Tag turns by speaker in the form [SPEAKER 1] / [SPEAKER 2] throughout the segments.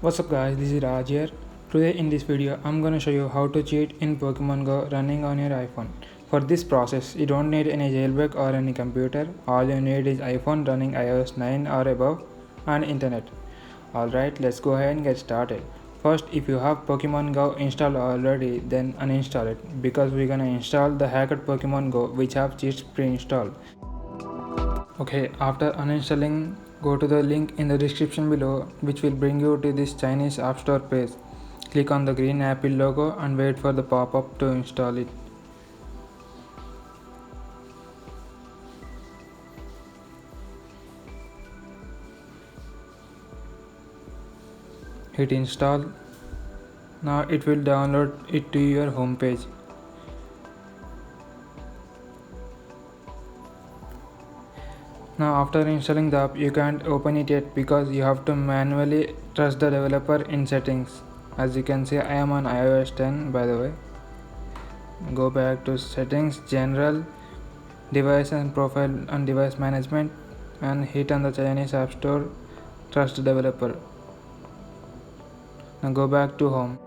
[SPEAKER 1] What's up guys, this is Raj here. Today in this video I'm gonna show you how to cheat in Pokemon Go running on your iPhone. For this process you don't need any jailbreak or any computer. All you need is iPhone running iOS 9 or above and internet. Alright, let's go ahead and get started. First, if you have Pokemon Go installed already, then uninstall it because we're gonna install the hacked Pokemon Go which have cheats pre-installed. Okay, after uninstalling, go to the link in the description below which will bring you to this Chinese App Store page. Click on the green Apple logo and wait for the pop-up to install it. Hit install. Now it will download it to your home page. Now after installing the app you can't open it yet because you have to manually trust the developer in settings. As you can see I am on iOS 10 by the way. Go back to settings, general, device and profile and device management and hit on the Chinese App Store, trust developer. Now go back to home.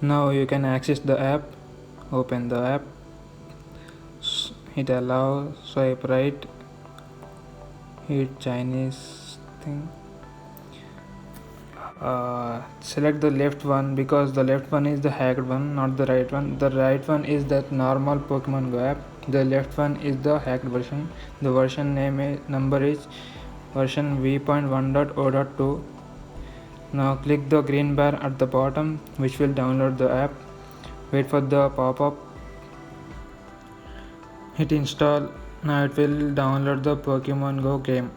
[SPEAKER 1] Now you can access the app. Open the app, hit allow, swipe right, hit Chinese thing. Select the left one because the left one is the hacked one, not the right one. The right one is that normal Pokemon Go app. The left one is the hacked version. The version number is version v.1.0.2. Now click the green bar at the bottom which will download the app. Wait for the pop-up. Hit install. Now it will download the Pokemon Go game.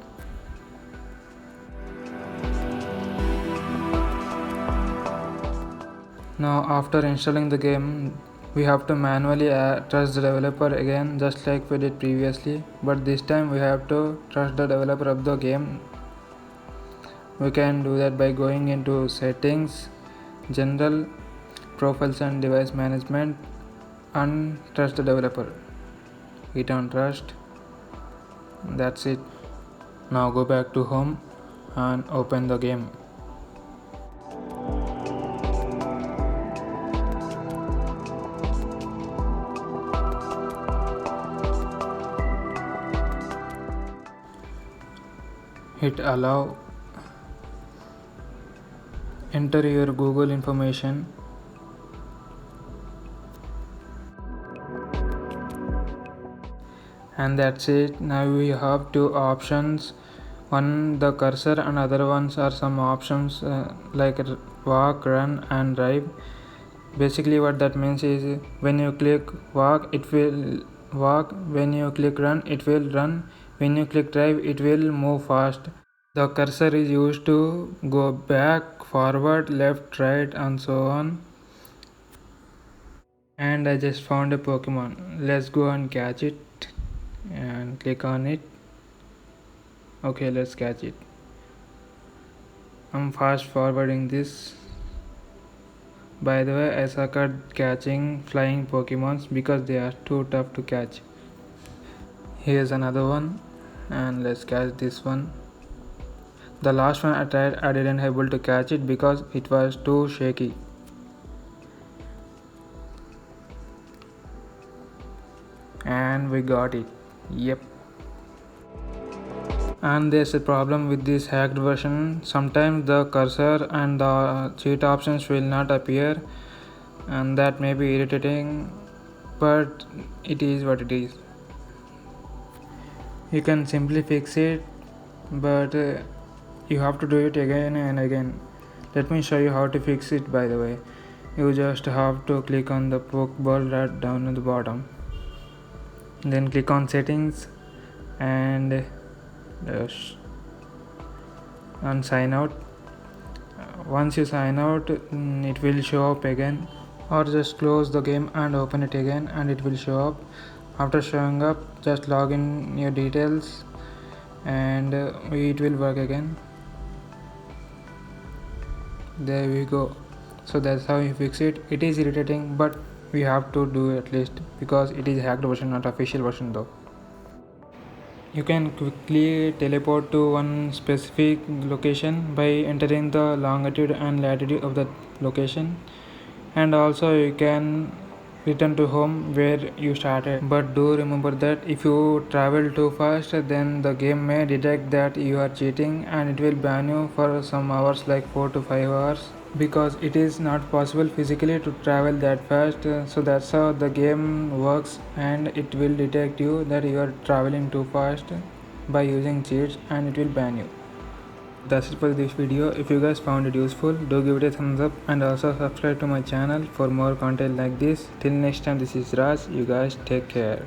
[SPEAKER 1] Now after installing the game, we have to manually trust the developer again just like we did previously, but this time we have to trust the developer of the game. We can do that by going into settings, general, profiles and device management and trust the developer. Hit on trust. That's it. Now go back to home and open the game. Hit allow. Enter your Google information. And that's it. Now we have two options. One the cursor and other ones are some options like walk, run and drive. Basically what that means is when you click walk it will walk, when you click run it will run, when you click drive it will move fast. The cursor is used to go back, forward, left, right and so on. And I just found a Pokemon. Let's go and catch it and click on it. Okay, let's catch it. I'm fast forwarding this. By the way, I suck at catching flying Pokemons because they are too tough to catch. Here's another one and let's catch this one. The last one I tried, I didn't able to catch it because it was too shaky. And we got it. Yep. And there's a problem with this hacked version. Sometimes the cursor and the cheat options will not appear and that may be irritating, but it is what it is. You can simply fix it, but you have to do it again and again. Let me show you how to fix it. By the way, you just have to click on the Pokeball right down at the bottom, then click on settings and sign out. Once you sign out it will show up again, or just close the game and open it again and it will show up. After showing up just log in your details and it will work again. There we go. So that's how you fix it. It is irritating but we have to do at least because it is hacked version, not official version though. You can quickly teleport to one specific location by entering the longitude and latitude of the location, and also you can return to home where you started. But do remember that if you travel too fast, then the game may detect that you are cheating and it will ban you for some hours, like 4 to 5 hours, because it is not possible physically to travel that fast. So that's how the game works, and it will detect you that you are traveling too fast by using cheats, and it will ban you. That's it for this video. If you guys found it useful, do give it a thumbs up and also subscribe to my channel for more content like this. Till next time, this is Raj. You guys take care.